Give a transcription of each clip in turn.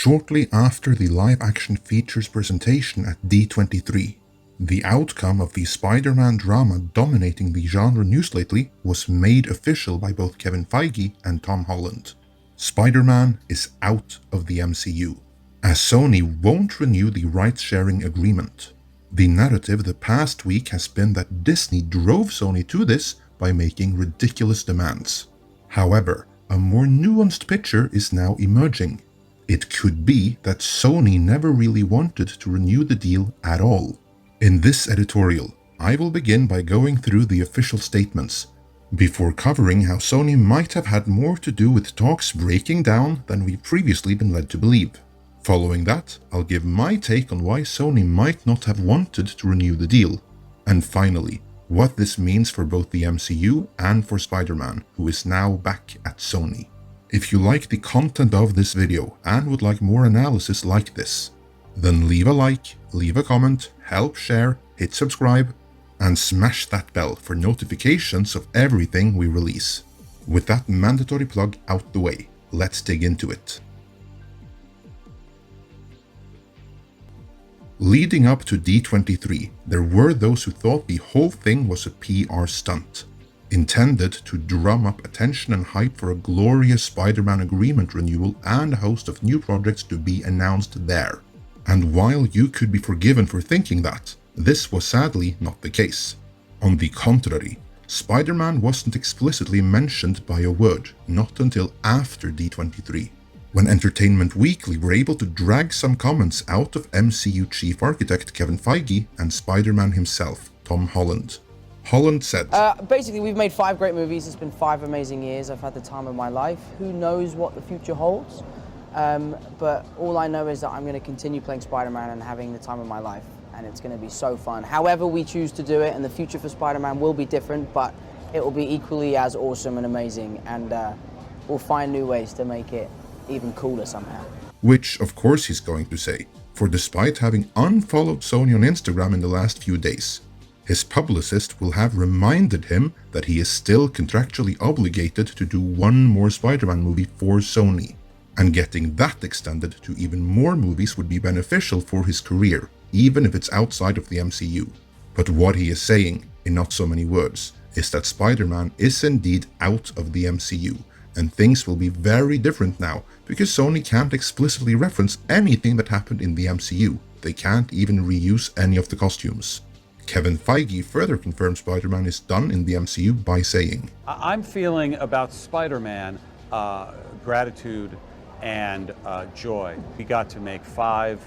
shortly after the live-action features presentation at D23. The outcome of the Spider-Man drama dominating the genre news lately was made official by both Kevin Feige and Tom Holland. Spider-Man is out of the MCU, as Sony won't renew the rights-sharing agreement. The narrative the past week has been that Disney drove Sony to this by making ridiculous demands. However, a more nuanced picture is now emerging. It could be that Sony never really wanted to renew the deal at all. In this editorial, I will begin by going through the official statements, before covering how Sony might have had more to do with talks breaking down than we've previously been led to believe. Following that, I'll give my take on why Sony might not have wanted to renew the deal. And finally, what this means for both the MCU and for Spider-Man, who is now back at Sony. If you like the content of this video and would like more analysis like this, then leave a like, leave a comment, help share, hit subscribe, and smash that bell for notifications of everything we release. With that mandatory plug out the way, let's dig into it. Leading up to D23, there were those who thought the whole thing was a PR stunt, intended to drum up attention and hype for a glorious Spider-Man agreement renewal and a host of new projects to be announced there. And while you could be forgiven for thinking that, this was sadly not the case. On the contrary, Spider-Man wasn't explicitly mentioned by a word, not until after D23, when Entertainment Weekly were able to drag some comments out of MCU chief architect Kevin Feige and Spider-Man himself, Tom Holland. Holland said, basically, we've made 5 great movies. It's been 5 amazing years. I've had the time of my life. Who knows what the future holds? But all I know is that I'm going to continue playing Spider-Man and having the time of my life. And it's going to be so fun. However we choose to do it, and the future for Spider-Man will be different, but it will be equally as awesome and amazing. And we'll find new ways to make it even cooler somehow. Which, of course, he's going to say. For despite having unfollowed Sony on Instagram in the last few days, his publicist will have reminded him that he is still contractually obligated to do one more Spider-Man movie for Sony, and getting that extended to even more movies would be beneficial for his career, even if it's outside of the MCU. But what he is saying, in not so many words, is that Spider-Man is indeed out of the MCU, and things will be very different now, because Sony can't explicitly reference anything that happened in the MCU. They can't even reuse any of the costumes. Kevin Feige further confirmed Spider-Man is done in the MCU by saying, I'm feeling about Spider-Man gratitude and joy. We got to make 5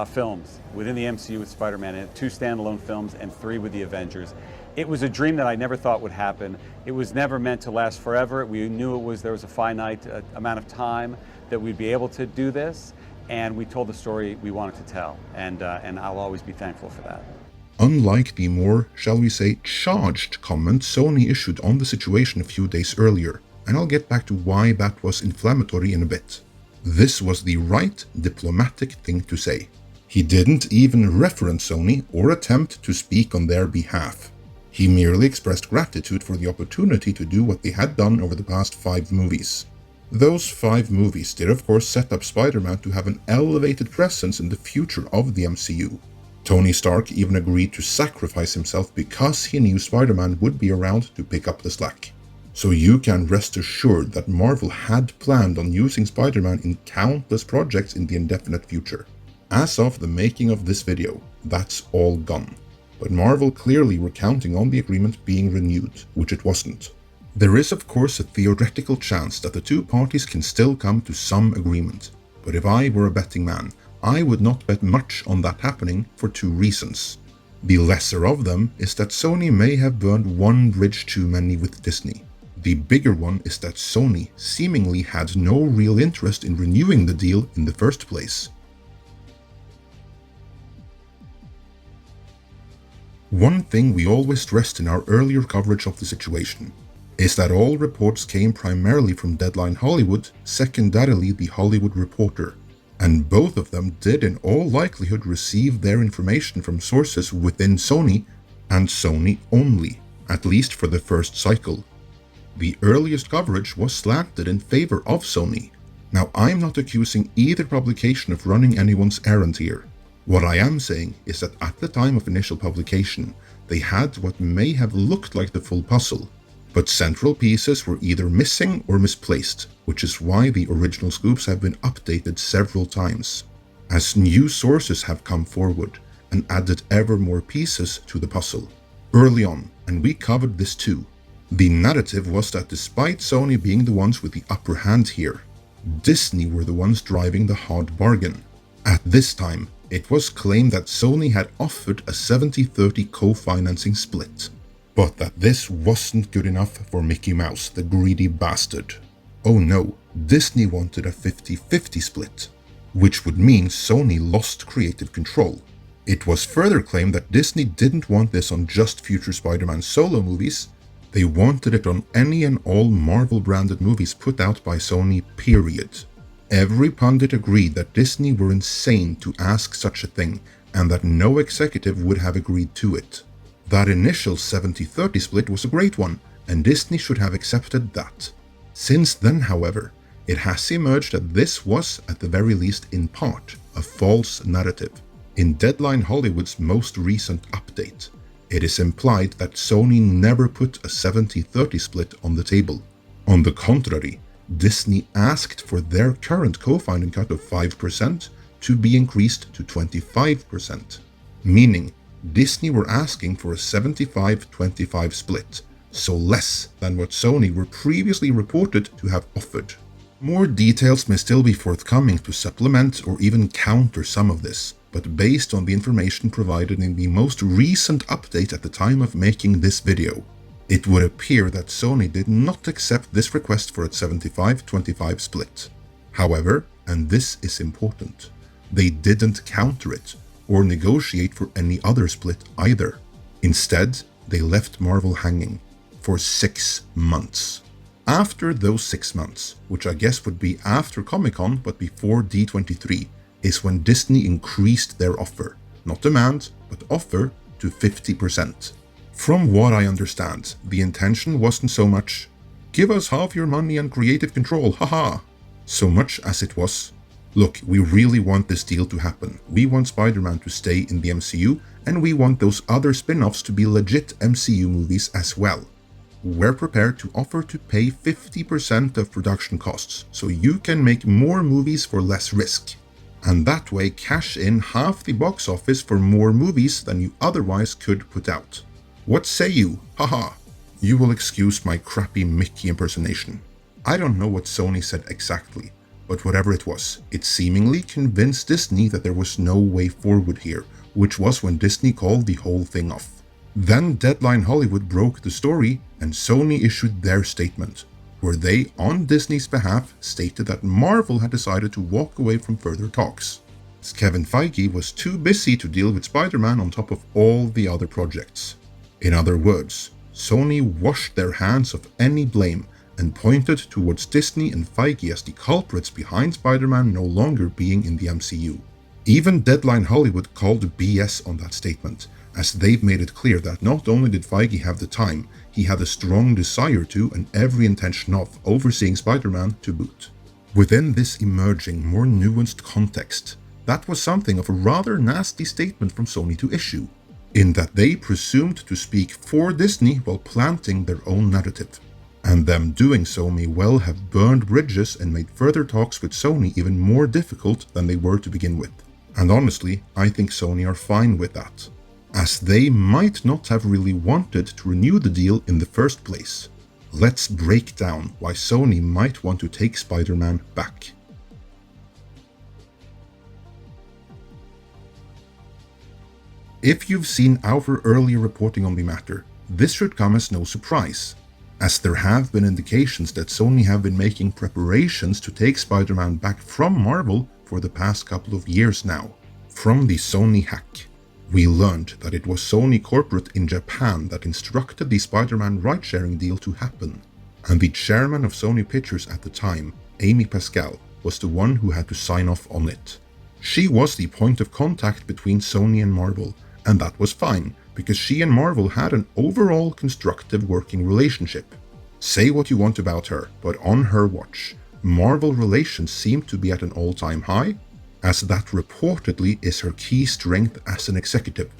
films within the MCU with Spider-Man, and 2 standalone films and 3 with the Avengers. It was a dream that I never thought would happen. It was never meant to last forever. We knew there was a finite amount of time that we'd be able to do this, and we told the story we wanted to tell, and I'll always be thankful for that. Unlike the more, shall we say, charged comment Sony issued on the situation a few days earlier, and I'll get back to why that was inflammatory in a bit. This was the right diplomatic thing to say. He didn't even reference Sony or attempt to speak on their behalf. He merely expressed gratitude for the opportunity to do what they had done over the past 5 movies. Those 5 movies did of course set up Spider-Man to have an elevated presence in the future of the MCU. Tony Stark even agreed to sacrifice himself because he knew Spider-Man would be around to pick up the slack. So you can rest assured that Marvel had planned on using Spider-Man in countless projects in the indefinite future. As of the making of this video, that's all gone. But Marvel clearly were counting on the agreement being renewed, which it wasn't. There is of course a theoretical chance that the 2 parties can still come to some agreement, but if I were a betting man, I would not bet much on that happening for 2 reasons. The lesser of them is that Sony may have burned one bridge too many with Disney. The bigger one is that Sony seemingly had no real interest in renewing the deal in the first place. One thing we always stressed in our earlier coverage of the situation is that all reports came primarily from Deadline Hollywood, secondarily The Hollywood Reporter, and both of them did in all likelihood receive their information from sources within Sony, and Sony only, at least for the first cycle. The earliest coverage was slanted in favor of Sony, Now, I'm not accusing either publication of running anyone's errand here. What I am saying is that at the time of initial publication, they had what may have looked like the full puzzle, but central pieces were either missing or misplaced, which is why the original scoops have been updated several times, as new sources have come forward and added ever more pieces to the puzzle. Early on, and we covered this too, the narrative was that despite Sony being the ones with the upper hand here, Disney were the ones driving the hard bargain. At this time, it was claimed that Sony had offered a 70-30 co-financing split, but that this wasn't good enough for Mickey Mouse, the greedy bastard. Oh no, Disney wanted a 50-50 split, which would mean Sony lost creative control. It was further claimed that Disney didn't want this on just future Spider-Man solo movies, they wanted it on any and all Marvel-branded movies put out by Sony, period. Every pundit agreed that Disney were insane to ask such a thing, and that no executive would have agreed to it. That initial 70-30 split was a great one, and Disney should have accepted that. Since then, however, it has emerged that this was, at the very least in part, a false narrative. In Deadline Hollywood's most recent update, it is implied that Sony never put a 70-30 split on the table. On the contrary, Disney asked for their current co-funding cut of 5% to be increased to 25%, meaning Disney were asking for a 75-25 split, so less than what Sony were previously reported to have offered. More details may still be forthcoming to supplement or even counter some of this, but based on the information provided in the most recent update at the time of making this video, it would appear that Sony did not accept this request for a 75-25 split. However, and this is important, they didn't counter it or negotiate for any other split either. Instead, they left Marvel hanging for 6 months. After those 6 months, which I guess would be after Comic-Con but before D23, is when Disney increased their offer, not demand, but offer, to 50%. From what I understand, the intention wasn't so much, give us half your money and creative control, haha, so much as it was, look, we really want this deal to happen. We want Spider-Man to stay in the MCU, and we want those other spin-offs to be legit MCU movies as well. We're prepared to offer to pay 50% of production costs, so you can make more movies for less risk, and that way cash in half the box office for more movies than you otherwise could put out. What say you? Haha. You will excuse my crappy Mickey impersonation. I don't know what Sony said exactly, but whatever it was, it seemingly convinced Disney that there was no way forward here, which was when Disney called the whole thing off. Then Deadline Hollywood broke the story and Sony issued their statement, where they, on Disney's behalf, stated that Marvel had decided to walk away from further talks, as Kevin Feige was too busy to deal with Spider-Man on top of all the other projects. In other words, Sony washed their hands of any blame and pointed towards Disney and Feige as the culprits behind Spider-Man no longer being in the MCU. Even Deadline Hollywood called BS on that statement, as they've made it clear that not only did Feige have the time, he had a strong desire to and every intention of overseeing Spider-Man to boot. Within this emerging, more nuanced context, that was something of a rather nasty statement from Sony to issue, in that they presumed to speak for Disney while planting their own narrative. And them doing so may well have burned bridges and made further talks with Sony even more difficult than they were to begin with. And honestly, I think Sony are fine with that, as they might not have really wanted to renew the deal in the first place. Let's break down why Sony might want to take Spider-Man back. If you've seen our earlier reporting on the matter, this should come as no surprise, as there have been indications that Sony have been making preparations to take Spider-Man back from Marvel for the past couple of years now. From the Sony hack, we learned that it was Sony corporate in Japan that instructed the Spider-Man ride-sharing deal to happen, and the chairman of Sony Pictures at the time, Amy Pascal, was the one who had to sign off on it. She was the point of contact between Sony and Marvel, and that was fine, because she and Marvel had an overall constructive working relationship. Say what you want about her, but on her watch, Marvel relations seem to be at an all-time high, as that reportedly is her key strength as an executive,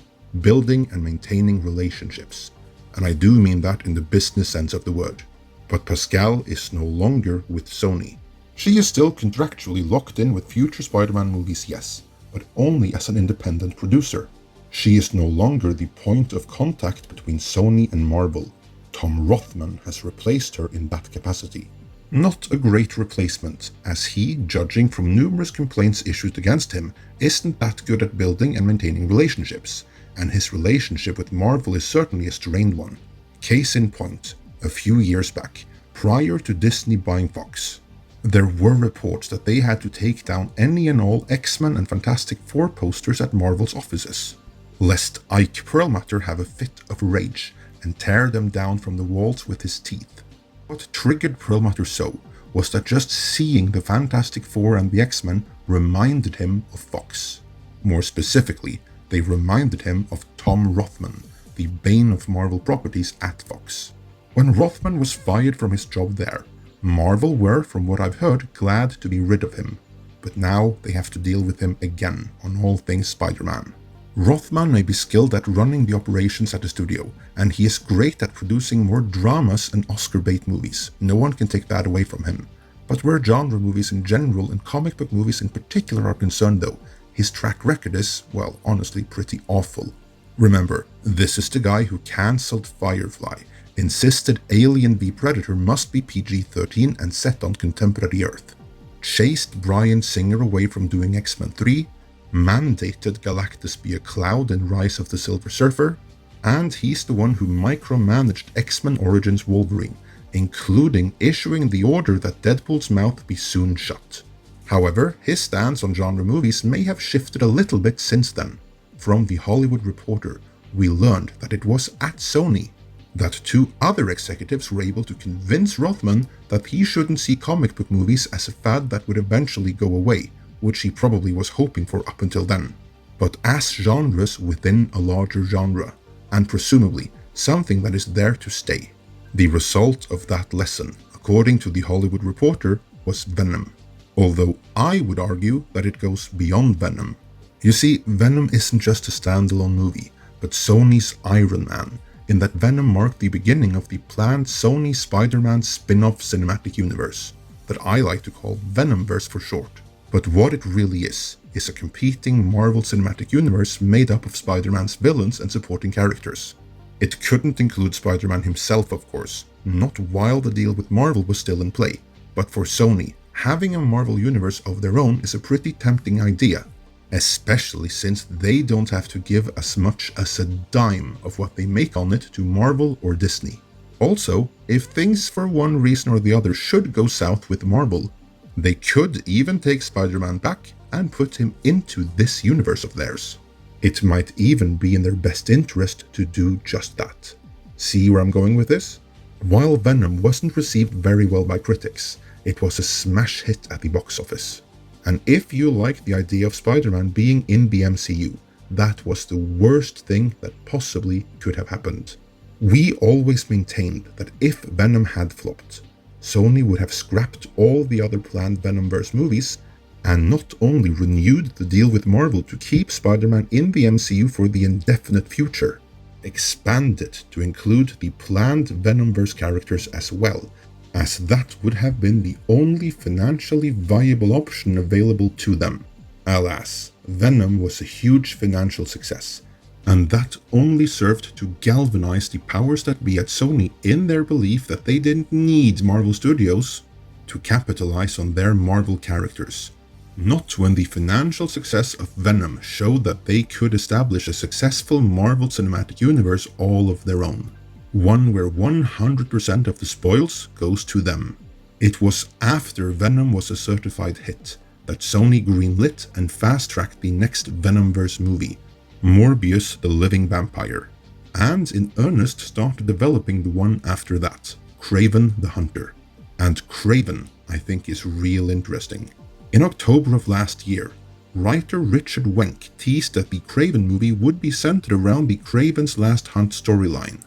building and maintaining relationships. And I do mean that in the business sense of the word. But Pascal is no longer with Sony. She is still contractually locked in with future Spider-Man movies, yes, but only as an independent producer. She is no longer the point of contact between Sony and Marvel. Tom Rothman has replaced her in that capacity. Not a great replacement, as he, judging from numerous complaints issued against him, isn't that good at building and maintaining relationships, and his relationship with Marvel is certainly a strained one. Case in point, a few years back, prior to Disney buying Fox, there were reports that they had to take down any and all X-Men and Fantastic Four posters at Marvel's offices, lest Ike Perlmutter have a fit of rage and tear them down from the walls with his teeth. What triggered Perlmutter so was that just seeing the Fantastic Four and the X-Men reminded him of Fox. More specifically, they reminded him of Tom Rothman, the bane of Marvel properties at Fox. When Rothman was fired from his job there, Marvel were, from what I've heard, glad to be rid of him, but now they have to deal with him again on all things Spider-Man. Rothman may be skilled at running the operations at the studio, and he is great at producing more dramas and Oscar-bait movies. No one can take that away from him. But where genre movies in general and comic book movies in particular are concerned though, his track record is, well, honestly pretty awful. Remember, this is the guy who cancelled Firefly, insisted Alien v Predator must be PG-13 and set on contemporary Earth, chased Bryan Singer away from doing X-Men 3, mandated Galactus be a cloud in Rise of the Silver Surfer, and he's the one who micromanaged X-Men Origins Wolverine, including issuing the order that Deadpool's mouth be soon shut. However, his stance on genre movies may have shifted a little bit since then. From The Hollywood Reporter, we learned that it was at Sony that two other executives were able to convince Rothman that he shouldn't see comic book movies as a fad that would eventually go away, which he probably was hoping for up until then, but as genres within a larger genre, and presumably something that is there to stay. The result of that lesson, according to The Hollywood Reporter, was Venom, although I would argue that it goes beyond Venom. You see, Venom isn't just a standalone movie, but Sony's Iron Man, in that Venom marked the beginning of the planned Sony Spider-Man spin-off cinematic universe, that I like to call Venomverse for short. But what it really is a competing Marvel Cinematic Universe made up of Spider-Man's villains and supporting characters. It couldn't include Spider-Man himself, of course, not while the deal with Marvel was still in play, but for Sony, having a Marvel universe of their own is a pretty tempting idea, especially since they don't have to give as much as a dime of what they make on it to Marvel or Disney. Also, if things for one reason or the other should go south with Marvel, they could even take Spider-Man back and put him into this universe of theirs. It might even be in their best interest to do just that. See where I'm going with this? While Venom wasn't received very well by critics, it was a smash hit at the box office. And if you like the idea of Spider-Man being in the MCU, that was the worst thing that possibly could have happened. We always maintained that if Venom had flopped, Sony would have scrapped all the other planned Venomverse movies and not only renewed the deal with Marvel to keep Spider-Man in the MCU for the indefinite future, expanded to include the planned Venomverse characters as well, as that would have been the only financially viable option available to them. Alas, Venom was a huge financial success, and that only served to galvanize the powers that be at Sony in their belief that they didn't need Marvel Studios to capitalize on their Marvel characters. Not when the financial success of Venom showed that they could establish a successful Marvel Cinematic Universe all of their own. One where 100% of the spoils goes to them. It was after Venom was a certified hit that Sony greenlit and fast-tracked the next Venomverse movie, Morbius the Living Vampire, and in earnest started developing the one after that, Kraven the Hunter. And Kraven, I think, is real interesting. In October of last year, writer Richard Wenk teased that the Kraven movie would be centered around the Kraven's Last Hunt storyline,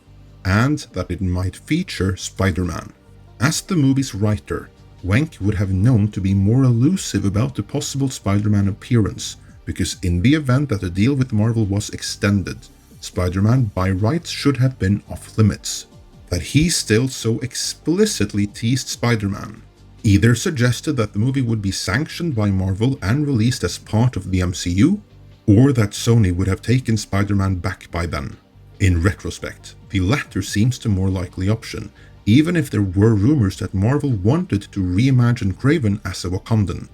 and that it might feature Spider-Man. As the movie's writer, Wenck would have known to be more elusive about the possible Spider-Man appearance, because in the event that the deal with Marvel was extended, Spider-Man by rights should have been off limits. That he still so explicitly teased Spider-Man, either suggested that the movie would be sanctioned by Marvel and released as part of the MCU, or that Sony would have taken Spider-Man back by then. In retrospect, the latter seems the more likely option, even if there were rumors that Marvel wanted to reimagine Kraven as a Wakandan.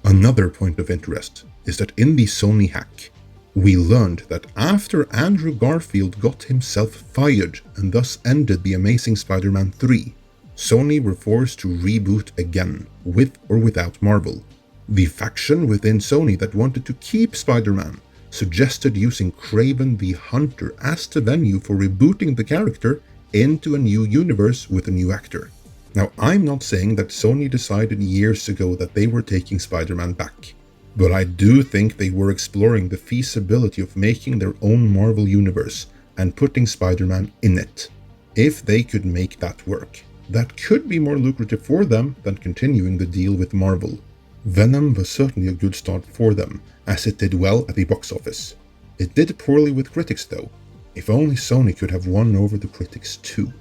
Another point of interest is that in the Sony hack, we learned that after Andrew Garfield got himself fired and thus ended The Amazing Spider-Man 3, Sony were forced to reboot again, with or without Marvel. The faction within Sony that wanted to keep Spider-Man suggested using Kraven the Hunter as the venue for rebooting the character into a new universe with a new actor. Now, I'm not saying that Sony decided years ago that they were taking Spider-Man back, but I do think they were exploring the feasibility of making their own Marvel universe and putting Spider-Man in it. If they could make that work, that could be more lucrative for them than continuing the deal with Marvel. Venom was certainly a good start for them, as it did well at the box office. It did poorly with critics though. If only Sony could have won over the critics too.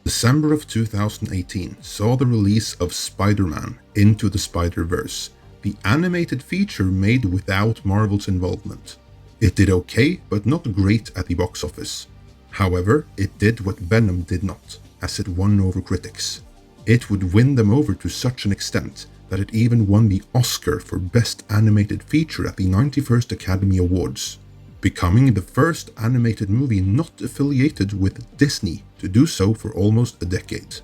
December of 2018 saw the release of Spider-Man Into the Spider-Verse, the animated feature made without Marvel's involvement. It did okay, but not great at the box office. However, it did what Venom did not, as it won over critics. It would win them over to such an extent that it even won the Oscar for Best Animated Feature at the 91st Academy Awards, becoming the first animated movie not affiliated with Disney to do so for almost a decade.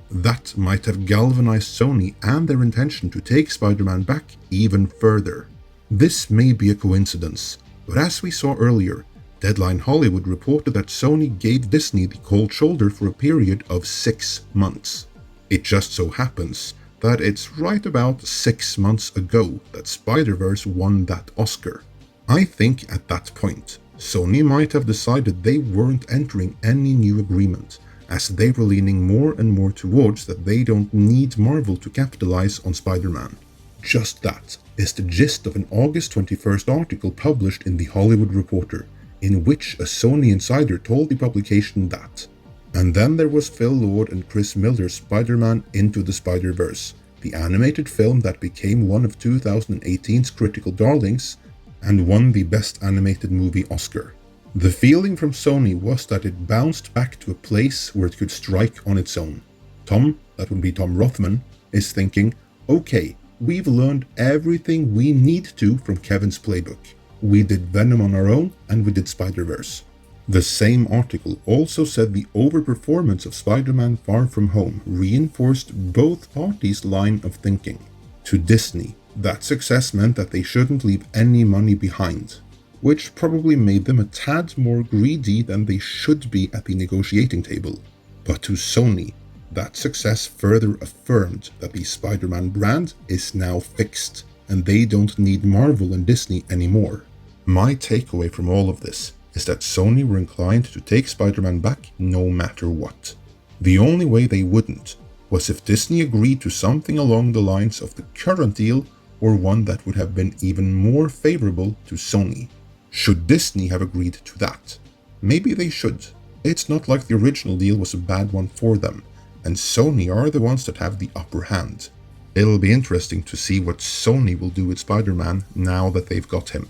That might have galvanized Sony and their intention to take Spider-Man back even further. This may be a coincidence, but as we saw earlier, Deadline Hollywood reported that Sony gave Disney the cold shoulder for a period of 6 months. It just so happens that it's right about 6 months ago that Spiderverse won that Oscar. I think at that point, Sony might have decided they weren't entering any new agreement, as they were leaning more and more towards that they don't need Marvel to capitalize on Spider-Man. Just that is the gist of an August 21st article published in The Hollywood Reporter, in which a Sony insider told the publication that. And then there was Phil Lord and Chris Miller's Spider-Man Into the Spider-Verse, the animated film that became one of 2018's critical darlings and won the Best Animated Movie Oscar. The feeling from Sony was that it bounced back to a place where it could strike on its own. Tom, that would be Tom Rothman, is thinking, okay, we've learned everything we need to from Kevin's playbook. We did Venom on our own and we did Spider-Verse. The same article also said the overperformance of Spider-Man Far From Home reinforced both parties' line of thinking. To Disney, that success meant that they shouldn't leave any money behind, which probably made them a tad more greedy than they should be at the negotiating table. But to Sony, that success further affirmed that the Spider-Man brand is now fixed, and they don't need Marvel and Disney anymore. My takeaway from all of this is that Sony were inclined to take Spider-Man back no matter what. The only way they wouldn't was if Disney agreed to something along the lines of the current deal or one that would have been even more favorable to Sony. Should Disney have agreed to that? Maybe they should. It's not like the original deal was a bad one for them, and Sony are the ones that have the upper hand. It'll be interesting to see what Sony will do with Spider-Man now that they've got him.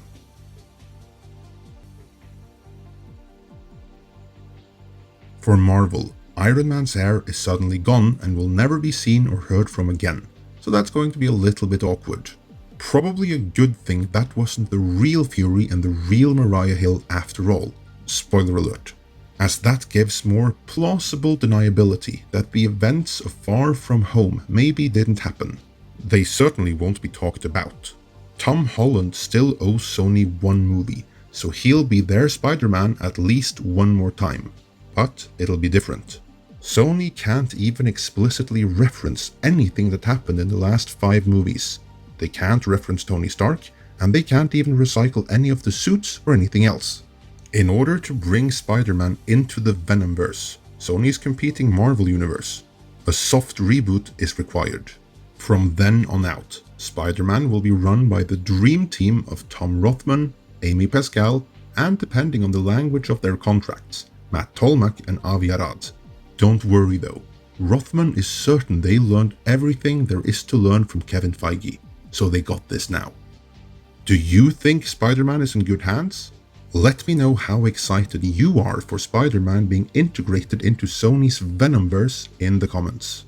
For Marvel, Iron Man's heir is suddenly gone and will never be seen or heard from again, so that's going to be a little bit awkward. Probably a good thing that wasn't the real Fury and the real Mariah Hill after all, spoiler alert, as that gives more plausible deniability that the events of Far From Home maybe didn't happen. They certainly won't be talked about. Tom Holland still owes Sony one movie, so he'll be their Spider-Man at least one more time. But it'll be different. Sony can't even explicitly reference anything that happened in the last 5 movies. They can't reference Tony Stark, and they can't even recycle any of the suits or anything else. In order to bring Spider-Man into the Venomverse, Sony's competing Marvel universe. A soft reboot is required. From then on out, Spider-Man will be run by the dream team of Tom Rothman, Amy Pascal, and depending on the language of their contracts, Matt Tolmach and Avi Arad. Don't worry though, Rothman is certain they learned everything there is to learn from Kevin Feige, so they got this now. Do you think Spider-Man is in good hands? Let me know how excited you are for Spider-Man being integrated into Sony's Venomverse in the comments.